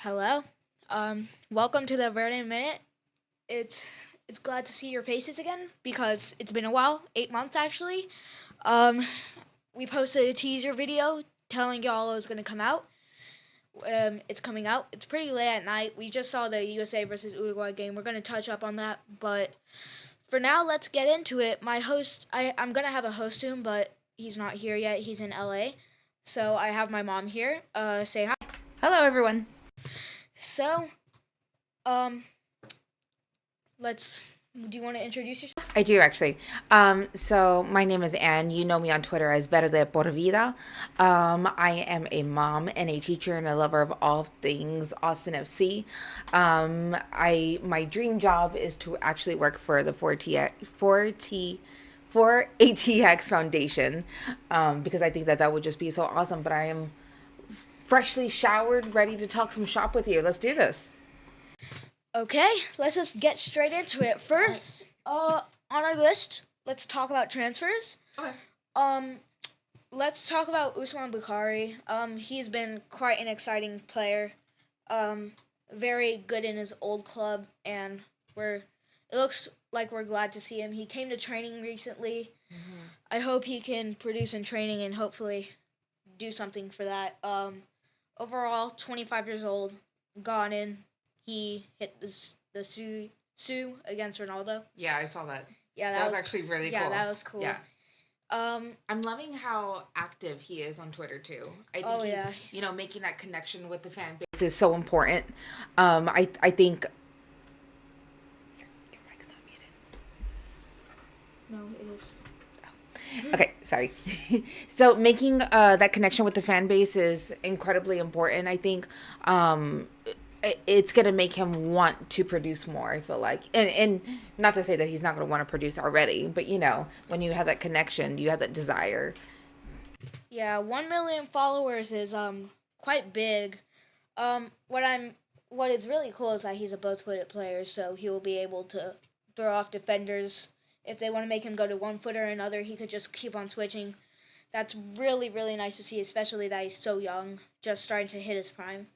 Hello. Welcome to the Verde Minute. It's glad to see your faces again because it's been a while, 8 months actually. Um, we posted a teaser video telling y'all it was gonna come out. It's coming out. It's pretty late at night. We just saw the USA versus Uruguay game. We're gonna touch up on that, but for now, let's get into it. My host, I'm gonna have a host soon, but he's not here yet. He's in LA, so I have my mom here. Say hi. Hello, everyone. So, um, let's. Do you want to introduce yourself? I do actually. So my name is Anne. You know me on Twitter as Verde por Vida. I am a mom and a teacher and a lover of all things Austin FC. I my dream job is to actually work for the 4ATX Foundation because I think that would just be so awesome. But I am freshly showered, ready to talk some shop with you. Let's do this. Okay, let's just get straight into it. First, on our list, let's talk about transfers. Okay. Um, let's talk about Usman Bukhari. He's been quite an exciting player. Very good in his old club, and it looks like we're glad to see him. He came to training recently. Mm-hmm. I hope he can produce in training and hopefully do something for that. Overall, 25 years old, gone in. He hit the Sue against Ronaldo. Yeah, I saw that. Yeah, That was actually really cool. Yeah, that was cool. Yeah. Um. I'm loving how active he is on Twitter too. I think Oh he's, yeah. making that connection with the fan base is so important. I think your mic's not No, it is. muted. Okay, sorry. So making that connection with the fan base is incredibly important. I think it's going to make him want to produce more, I feel like. And not to say that he's not going to want to produce already, but when you have that connection, you have that desire. Yeah, 1 million followers is quite big. What is really cool is that he's a both-footed player, so he will be able to throw off defenders. If they want to make him go to one foot or another, he could just keep on switching. That's really, really nice to see, especially that he's so young, just starting to hit his prime.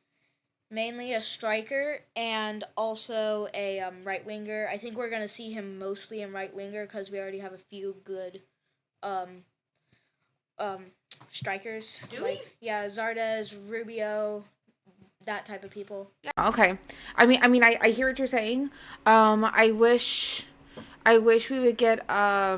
Mainly a striker and also a right winger. I think we're gonna see him mostly in right winger because we already have a few good um, um, strikers. Do we? Yeah, Zardes, Rubio, that type of people. Yeah. Okay. I hear what you're saying. I wish we would get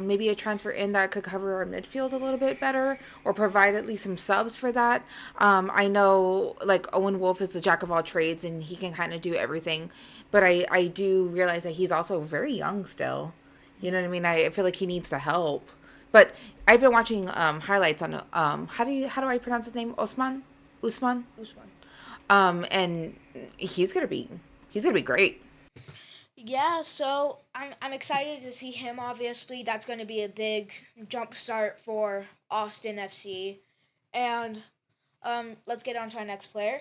maybe a transfer in that could cover our midfield a little bit better or provide at least some subs for that. I know like Owen Wolf is the jack of all trades and he can kind of do everything, but I do realize that he's also very young still. You know what I mean? I feel like he needs the help. But I've been watching highlights on how do I pronounce his name? Usman. Usman. And he's gonna be great. Yeah, so I'm excited to see him. Obviously, that's going to be a big jump start for Austin FC. And let's get on to our next player.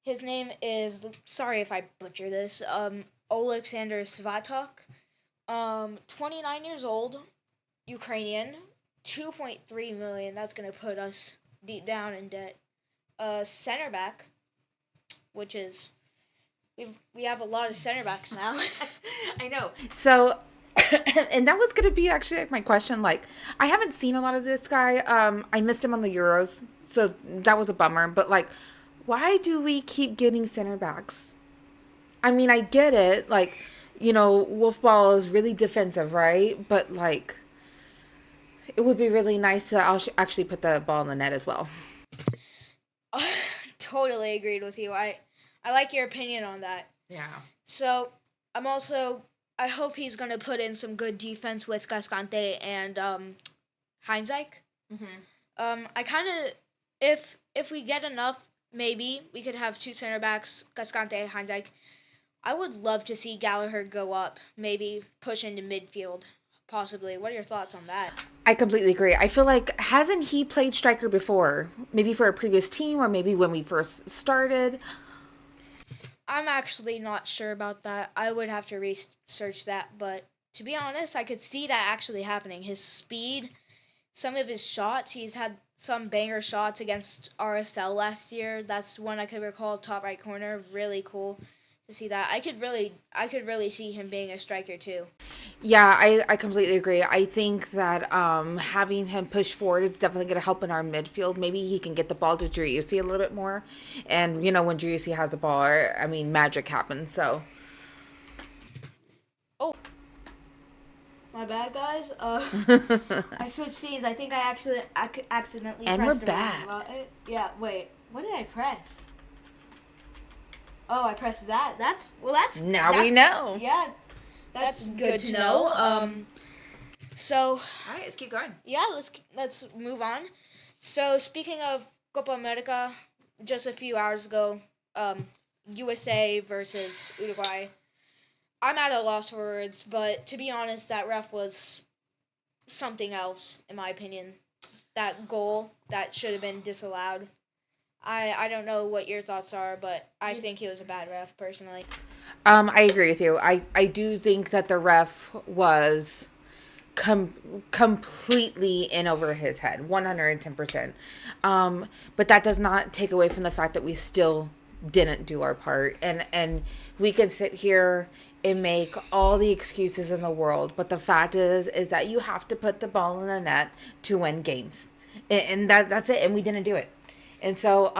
His name is, sorry if I butcher this, Oleksandr Svatok. 29 years old, Ukrainian, 2.3 million. That's going to put us deep down in debt. Center back, which is we have a lot of center backs now. I know. So, and that was going to be actually like my question. Like, I haven't seen a lot of this guy. I missed him on the Euros, so that was a bummer. But like, why do we keep getting center backs? I mean, I get it. Like, Wolfball is really defensive, right? But like, it would be really nice to actually put the ball in the net as well. Totally agreed with you. I like your opinion on that. Yeah. So I hope he's gonna put in some good defense with Cascante and Heinzike. I kind of if we get enough, maybe we could have two center backs, Cascante, Heinzike. I would love to see Gallagher go up, maybe push into midfield, possibly. What are your thoughts on that? I completely agree. I feel like hasn't he played striker before? Maybe for a previous team or maybe when we first started. I'm actually not sure about that. I would have to research that, but to be honest, I could see that actually happening. His speed, some of his shots, he's had some banger shots against RSL last year. That's one I could recall. Top right corner, really cool to see that. I could really see him being a striker too. Yeah, I completely agree. I think that having him push forward is definitely going to help in our midfield. Maybe he can get the ball to Driussi a little bit more. And, when Driussi has the ball, I mean, magic happens. So, Oh, my bad, guys. I switched scenes. I think I actually accidentally and we're pressed the wrong back. button. Yeah, wait. What did I press? Oh, I pressed that. Now That's we know. yeah. That's good to know. So All right, let's keep going. yeah, let's move on. So speaking of Copa America, just a few hours ago, USA versus Uruguay. I'm at a loss for words, but to be honest, that ref was something else, in my opinion. That goal that should have been disallowed. I don't know what your thoughts are, but I think he was a bad ref personally. I agree with you. I do think that the ref was completely in over his head, 110%. But that does not take away from the fact that we still didn't do our part, and we can sit here and make all the excuses in the world, but the fact is that you have to put the ball in the net to win games, and that's it. And we didn't do it, and so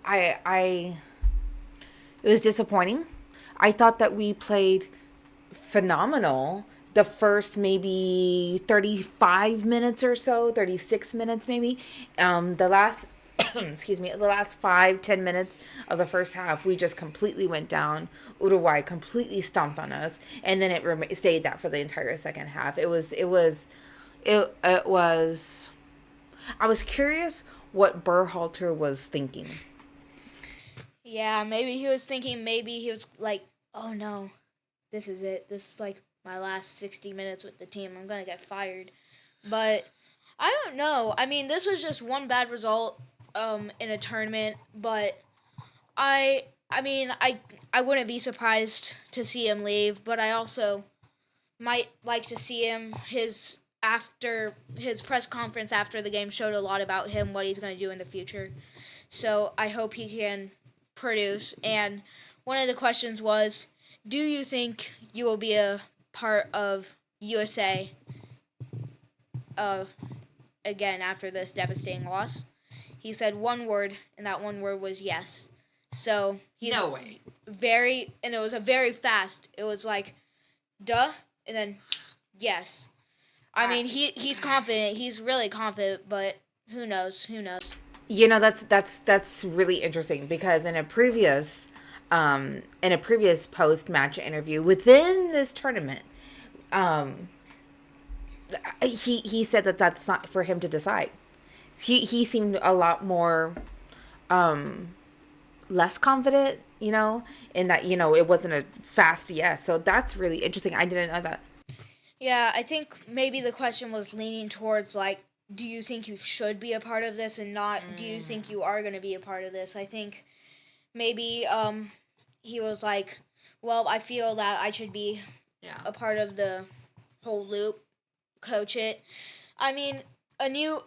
I it was disappointing. I thought that we played phenomenal the first maybe 35 minutes or so, 36 minutes maybe. The last excuse me, the last 5-10 minutes of the first half, we just completely went down. Uruguay completely stomped on us, and then it stayed that for the entire second half. It was I was curious what Berhalter was thinking. Yeah, maybe he was thinking, maybe he was like, oh no, this is it. This is like my last 60 minutes with the team. I'm going to get fired. But I don't know. I mean, this was just one bad result in a tournament, but I mean, I wouldn't be surprised to see him leave, but I also might like to see him his press conference after the game showed a lot about him, what he's going to do in the future. So I hope he can produce. And one of the questions was, do you think you will be a part of USA uh, again after this devastating loss? He said one word, and that one word was yes. So he's No way. and it was a very fast. It was like, duh, and then yes. I mean, he's confident. He's really confident, but who knows? Who knows? That's really interesting because in a previous post match interview within this tournament, um, he said that that's not for him to decide. He seemed a lot more um less confident, in that it wasn't a fast yes. So that's really interesting. I didn't know that. Yeah, I think maybe the question was leaning towards like, do you think you should be a part of this, and not do you think you are going to be a part of this? I think maybe he was like, well, I feel that I should be Yeah. a part of the whole loop, coach it. I mean, a new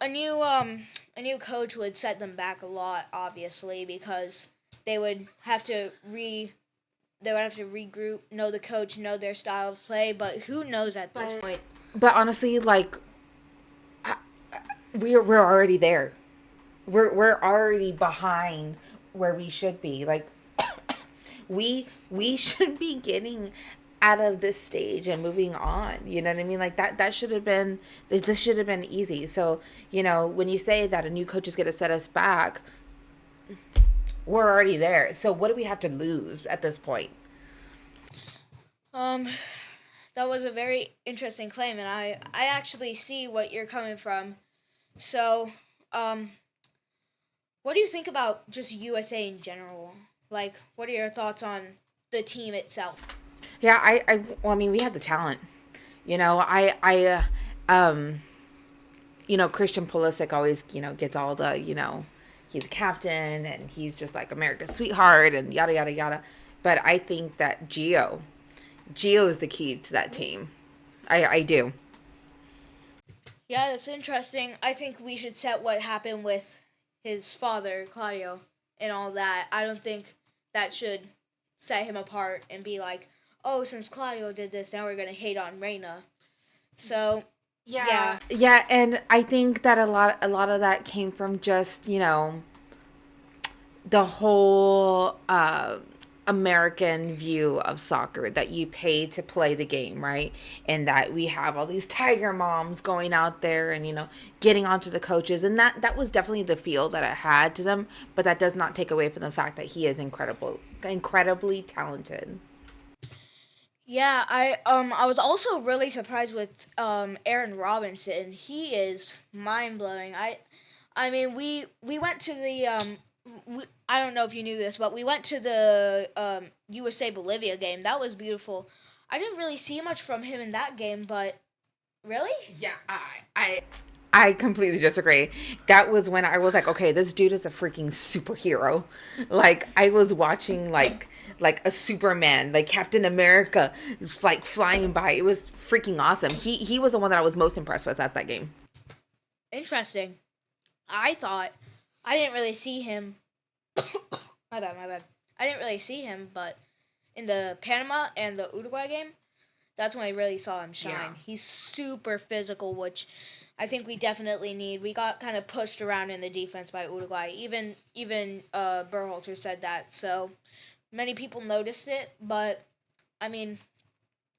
coach would set them back a lot, obviously, because they would have to regroup, know the coach, know their style of play. But who knows at this point? But honestly, like, we're already there. We're already behind where we should be. Like, we should be getting out of this stage and moving on. You know what I mean? Like, that should have been this should have been easy. So, when you say that a new coach is going to set us back, we're already there. So what do we have to lose at this point? Um, that was a very interesting claim, and I actually see what you're coming from. So, um, what do you think about just USA in general? Like, what are your thoughts on the team itself? Yeah, well, I mean, we have the talent. Um, Christian Pulisic always, gets all the, he's a captain and he's just like America's sweetheart and yada, yada, yada. But I think that Gio is the key to that team. I do. Yeah, that's interesting. I think we should set what happened with his father, Claudio, and all that. I don't think that should set him apart and be like, oh, since Claudio did this, now we're gonna hate on Reina. So, yeah, Yeah, and I think that a lot of that came from just, the whole American view of soccer, that you pay to play the game, right? And that we have all these tiger moms going out there and getting onto the coaches, and that was definitely the feel that it had to them. But that does not take away from the fact that he is incredibly talented. yeah. I was also really surprised with Aaron Robinson. He is mind blowing. I mean, we went to the I don't know if you knew this, but we went to the USA Bolivia game. That was beautiful. I didn't really see much from him in that game, but really, Yeah, I completely disagree. That was when I was like, okay, this dude is a freaking superhero. Like I was watching like a Superman, like Captain America, like flying by. It was freaking awesome. He was the one that I was most impressed with at that game. interesting. I thought I didn't really see him. My bad, my bad. I didn't really see him, but in the Panama and the Uruguay game, that's when I really saw him shine. Yeah. He's super physical, which I think we definitely need. We got kind of pushed around in the defense by Uruguay. Even Berhalter said that. So many people noticed it, but I mean,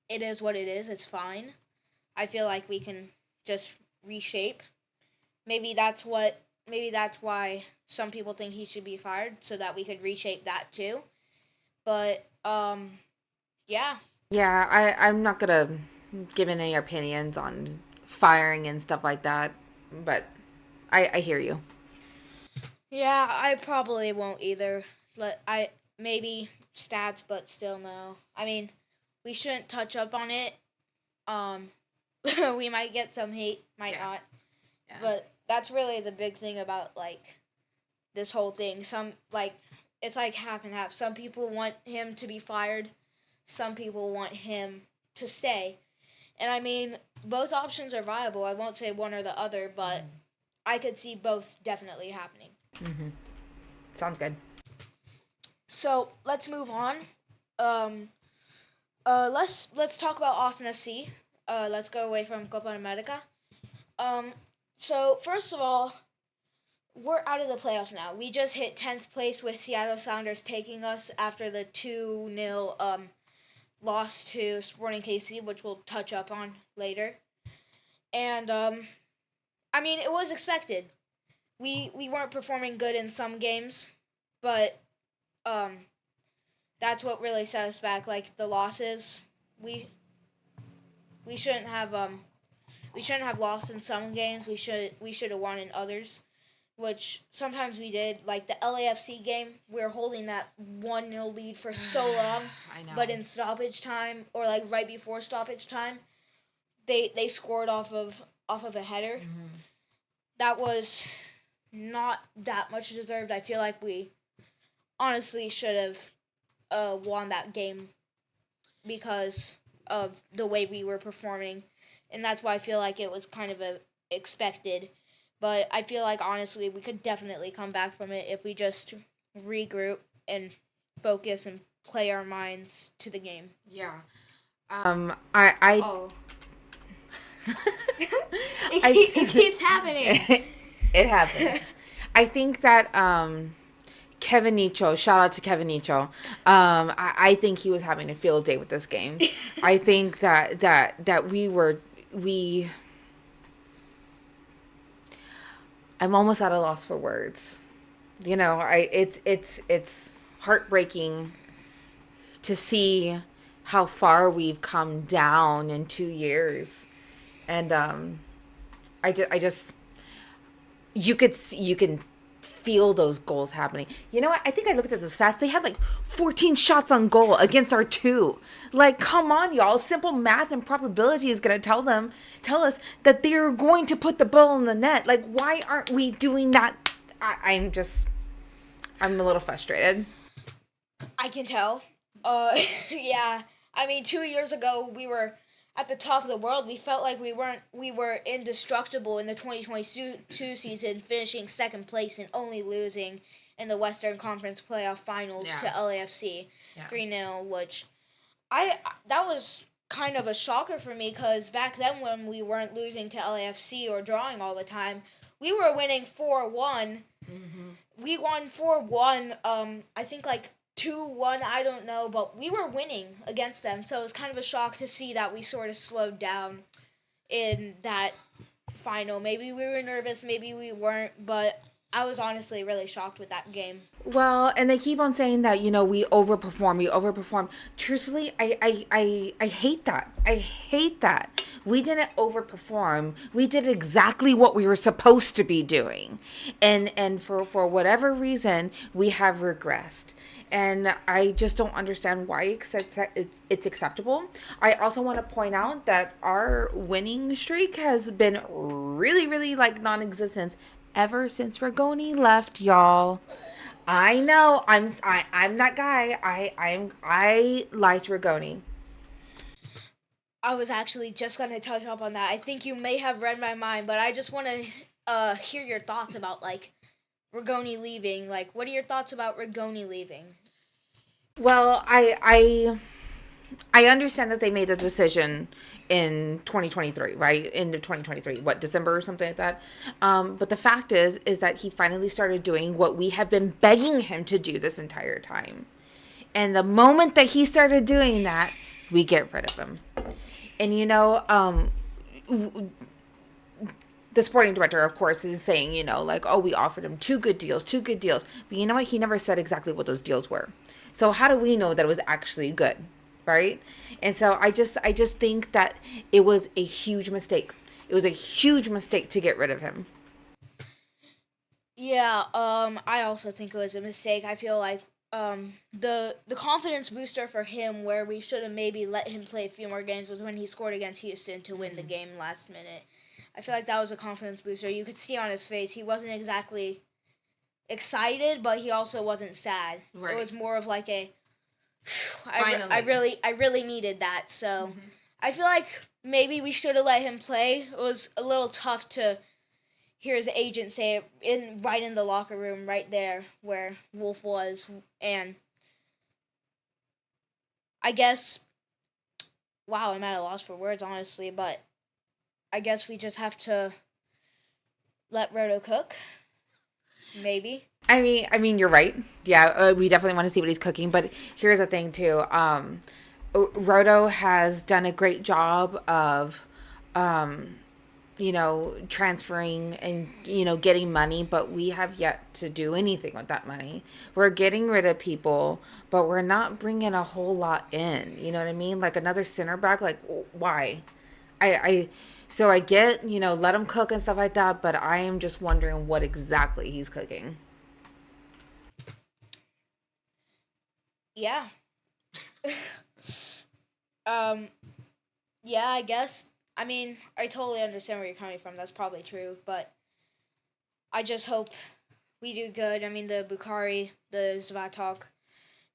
it is what it is. It's fine. I feel like we can just reshape. Maybe that's what. Maybe that's why some people think he should be fired, so that we could reshape that too. But yeah, Yeah, I'm not gonna give any opinions on firing and stuff like that, but I hear you. yeah, I probably won't either. Let I maybe stats, but still no. I mean, we shouldn't touch up on it. Um, we might get some hate, might Yeah. not. Yeah. But that's really the big thing about like this whole thing. Some like it's like half and half. Some people want him to be fired. Some people want him to stay. And I mean, both options are viable. I won't say one or the other, but I could see both definitely happening. Mm-hmm. Sounds good. So let's move on. Um, let's talk about Austin FC. Let's go away from Copa America. Um, so first of all, we're out of the playoffs now. We just hit 10th place with Seattle Sounders taking us after the 2-0 loss to Sporting KC, which we'll touch up on later. And I mean, it was expected. We weren't performing good in some games, but um that's what really set us back. Like the losses, we we shouldn't have we shouldn't have lost in some games. We should have won in others, which sometimes we did. Like the LAFC game, we were holding that 1-0 lead for so long, I know. but in stoppage time or like right before stoppage time, they scored off of a header. Mm-hmm. That was not that much deserved. I feel like we honestly should have won that game because of the way we were performing, and that's why I feel like it was kind of expected. But I feel like honestly, we could definitely come back from it if we just regroup and focus and play our minds to the game. Yeah. I Oh, I it keeps happening. it happens. I think that Kevin Nicho, shout out to Kevin Nicho. I think he was having a field day with this game. I think that we I'm almost at a loss for words. It's heartbreaking to see how far we've come down in 2 years. And I just you can feel those goals happening. You know what? I think I looked at the stats. They had like 14 shots on goal against our 2. Like, come on, y'all. Simple math and probability is going to tell us that they're going to put the ball in the net. Like, why aren't we doing that? I'm a little frustrated. I can tell. Yeah. I mean, 2 years ago we were at the top of the world. We felt like we were indestructible in the 2022 season, finishing second place and only losing in the Western Conference Playoff Finals to LAFC 3-0, which I that was kind of a shocker for me because back then when we weren't losing to LAFC or drawing all the time, we were winning 4-1. We won 4-1. I think like 2-1. I don't know, but we were winning against them, so it was kind of a shock to see that we sort of slowed down in that final. Maybe we were nervous, maybe we weren't, but I was honestly really shocked with that game. Well, and they keep on saying that, we overperform, we overperform. Truthfully, I hate that. I hate that. We didn't overperform. We did exactly what we were supposed to be doing. And for whatever reason, we have regressed. And I just don't understand why it's acceptable. I also want to point out that our winning streak has been really, really like non-existent ever since Ragoni left, y'all. I know. I'm that guy. I liked Ragoni. I was actually just going to touch up on that. I think you may have read my mind, but I just want to hear your thoughts about like Rigoni leaving. Like, what are your thoughts about Rigoni leaving? Well, I understand that they made the decision in 2023, right? Into 2023, what, December or something like that. But the fact is that he finally started doing what we have been begging him to do this entire time. And the moment that he started doing that, we get rid of him. And the sporting director, of course, is saying, like, oh, we offered him two good deals. But you know what? He never said exactly what those deals were. So how do we know that it was actually good, right? And so I just think that it was a huge mistake. It was a huge mistake to get rid of him. Yeah, I also think it was a mistake. I feel like the confidence booster for him where we should have maybe let him play a few more games was when he scored against Houston to win the game last minute. I feel like that was a confidence booster. You could see on his face he wasn't exactly excited, but he also wasn't sad. Right. It was more of like a I really needed that. So I feel like maybe we should have let him play. It was a little tough to hear his agent say it right in the locker room, right there where Wolf was, and I guess, wow, I'm at a loss for words, honestly, but I guess we just have to let Roto cook, maybe. I mean, you're right. Yeah, we definitely want to see what he's cooking. But here's the thing, too. Roto has done a great job of, transferring and, getting money, but we have yet to do anything with that money. We're getting rid of people, but we're not bringing a whole lot in. You know what I mean? Like another center back, like, why? So I get, let him cook and stuff like that, but I am just wondering what exactly he's cooking. Yeah. um, yeah, I guess. I mean, I totally understand where you're coming from. That's probably true, but I just hope we do good. I mean, the Bukhari, the Zvatok,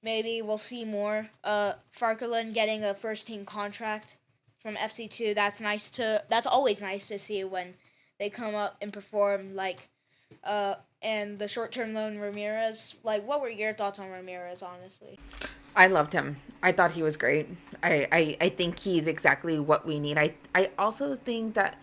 maybe we'll see more. Farkalin getting a first team contract from FC2. That's always nice to see when they come up and perform, like, and the short term loan Ramirez. Like, what were your thoughts on Ramirez, honestly? I loved him. I thought he was great. I think he's exactly what we need. I also think that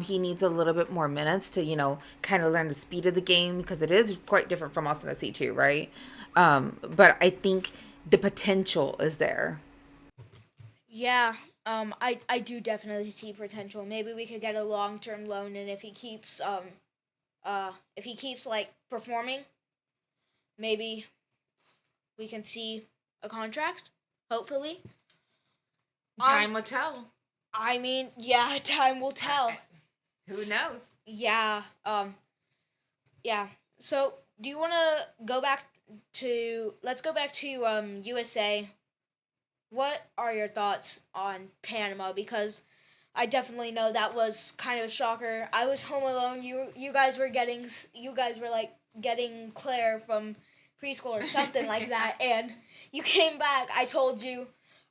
he needs a little bit more minutes to, kind of learn the speed of the game because it is quite different from Austin SC2, right? But I think the potential is there. Yeah, I do definitely see potential. Maybe we could get a long term loan, and if he keeps like performing, maybe we can see a contract. Hopefully, Time will tell. I mean, yeah, time will tell. Who knows? Yeah. Yeah. So, do you want to go back to? Let's go back to USA. What are your thoughts on Panama? Because I definitely know that was kind of a shocker. I was home alone. You guys were like getting Claire from preschool or something like that, and you came back. I told you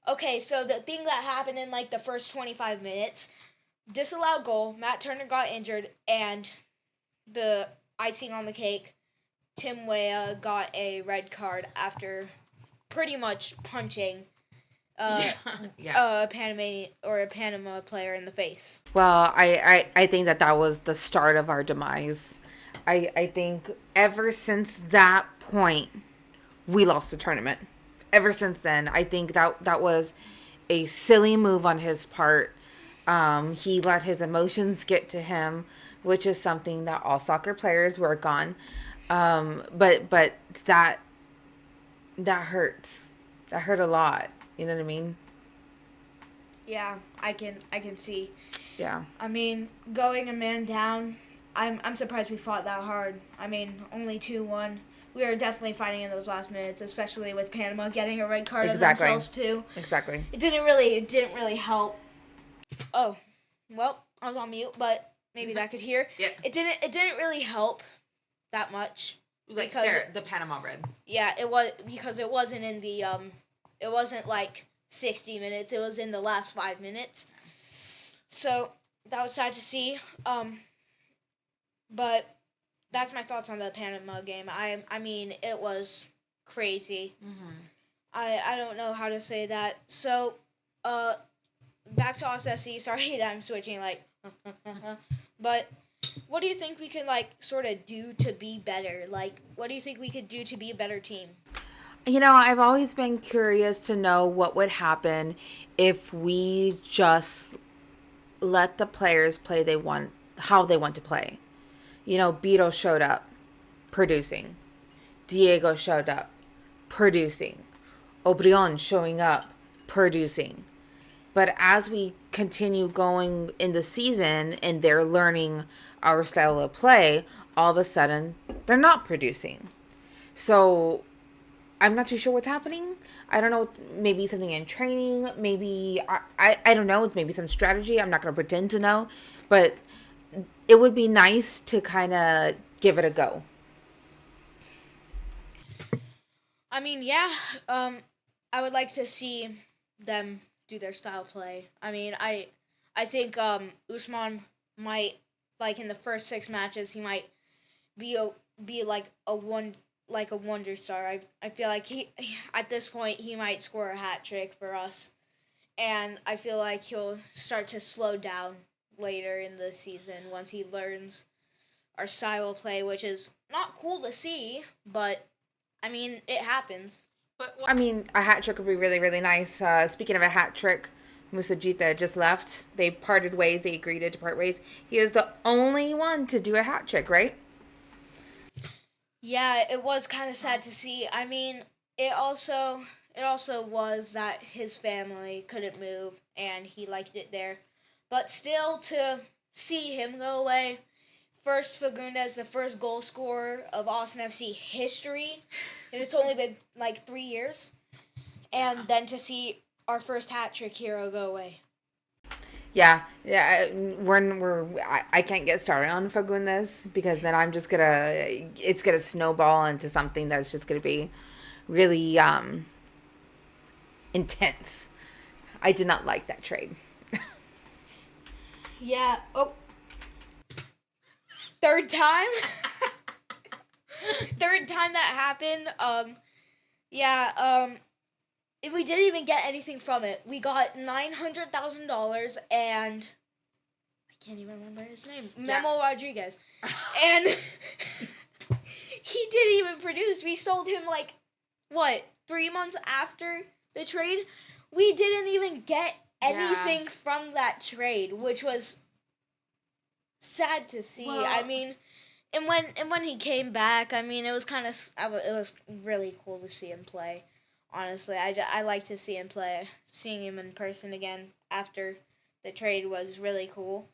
Okay, so the thing that happened in like the first 25 minutes, disallowed goal, Matt Turner got injured, and the icing on the cake, Tim Weah got a red card after pretty much punching uh, Yeah. a Panama player in the face. Well, I think that that was the start of our demise. I think ever since that point, we lost the tournament. Ever since then, I think that that was a silly move on his part. He let his emotions get to him, which is something that all soccer players work on. But that hurt. That hurt a lot. You know what I mean? Yeah, I can see. Yeah. I mean, going a man down, I'm surprised we fought that hard. I mean, only 2-1. We were definitely fighting in those last minutes, especially with Panama getting a red card of Exactly. themselves too. Exactly. It didn't really help. Oh, well, I was on mute, but maybe that could hear. Yeah. It didn't really help that much Like because the Panama red. yeah, it was because it wasn't in the it wasn't like 60 minutes. It was in the last 5 minutes. So, that was sad to see. But that's my thoughts on the Panama game. I mean, it was crazy. Mm-hmm. I don't know how to say that. So, uh back to OSFC. Sorry that I'm switching like but what do you think we can like sort of do to be better? Like what do you think we could do to be a better team? You know, I've always been curious to know what would happen if we just let the players play they want how they want to play. You know, Beto showed up producing. Diego showed up producing. Obrion showing up producing. But as we continue going in the season and they're learning our style of play, all of a sudden they're not producing. So I'm not too sure what's happening. I don't know. Maybe something in training. Maybe I don't know. It's maybe some strategy. I'm not going to pretend to know, but it would be nice to kind of give it a go. I mean, yeah, I would like to see them do their style play. I mean, I think Usman might like in the first 6 matches he might be a be like a wonder star. I feel like he at this point he might score a hat trick for us, and I feel like he'll start to slow down later in the season once he learns our style of play, which is not cool to see, but I mean it happens. But I mean, a hat trick would be really, really nice. Speaking of a hat trick, Musajita just left. They parted ways. They agreed to part ways. He is the only one to do a hat trick, right? Yeah, it was kind of sad to see. I mean, it also was that his family couldn't move and he liked it there. But still to see him go away, first Fagundes, the first goal scorer of Austin FC history, and it's only been like 3 years, and then to see our first hat trick hero go away. Yeah, yeah. I can't get started on Fagundes because then I'm just gonna it's gonna snowball into something that's just gonna be really intense. I did not like that trade. Yeah. Oh, third time. Third time that happened. Yeah. And we didn't even get anything from it. We got $900,000 and I can't even remember his name. Yeah. Memo Rodriguez, and he didn't even produce. We sold him like what 3 months after the trade. We didn't even get anything from that trade, which was sad to see. Well, I mean, and when he came back, I mean, it was kind of it was really cool to see him play. Honestly, I like to see him play. Seeing him in person again after the trade was really cool.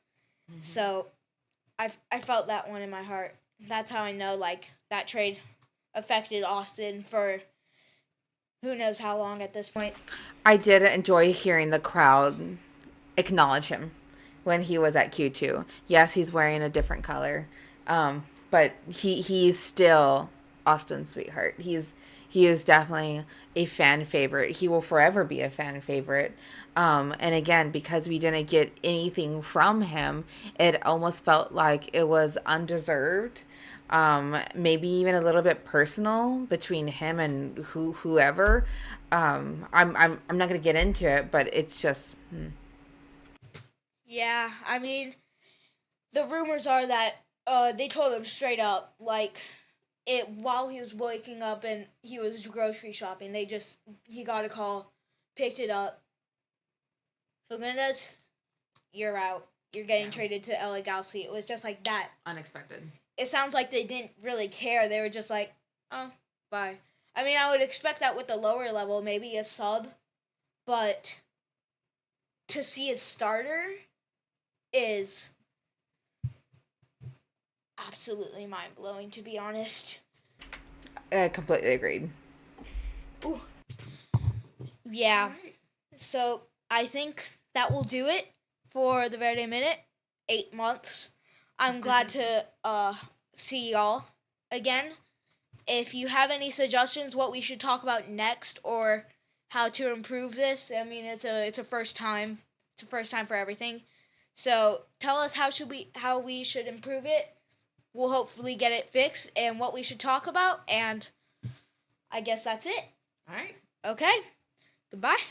mhm. So, I felt that one in my heart. That's how I know like that trade affected Austin for who knows how long at this point. I did enjoy hearing the crowd acknowledge him when he was at Q2. Yes, he's wearing a different color, but he's still Austin's sweetheart. He is definitely a fan favorite. He will forever be a fan favorite. And again, because we didn't get anything from him, it almost felt like it was undeserved. Maybe even a little bit personal between him and whoever. I'm not gonna get into it, but it's just Yeah, I mean, the rumors are that they told him straight up, like, it while he was waking up and he was grocery shopping. He got a call, picked it up. Fagundes, you're out. You're getting traded to LA Galaxy. It was just like that. unexpected. It sounds like they didn't really care. They were just like, oh, bye. I mean, I would expect that with the lower level, maybe a sub, but to see a starter is absolutely mind blowing, to be honest. I completely agreed. Ooh. Yeah. Right. So I think that will do it for the Verde Minute. 8 months. I'm glad to see y'all again. If you have any suggestions what we should talk about next or how to improve this, I mean it's a first time. It's a first time for everything. So tell us how we should improve it. We'll hopefully get it fixed and what we should talk about, and I guess that's it. All right. Okay. Goodbye.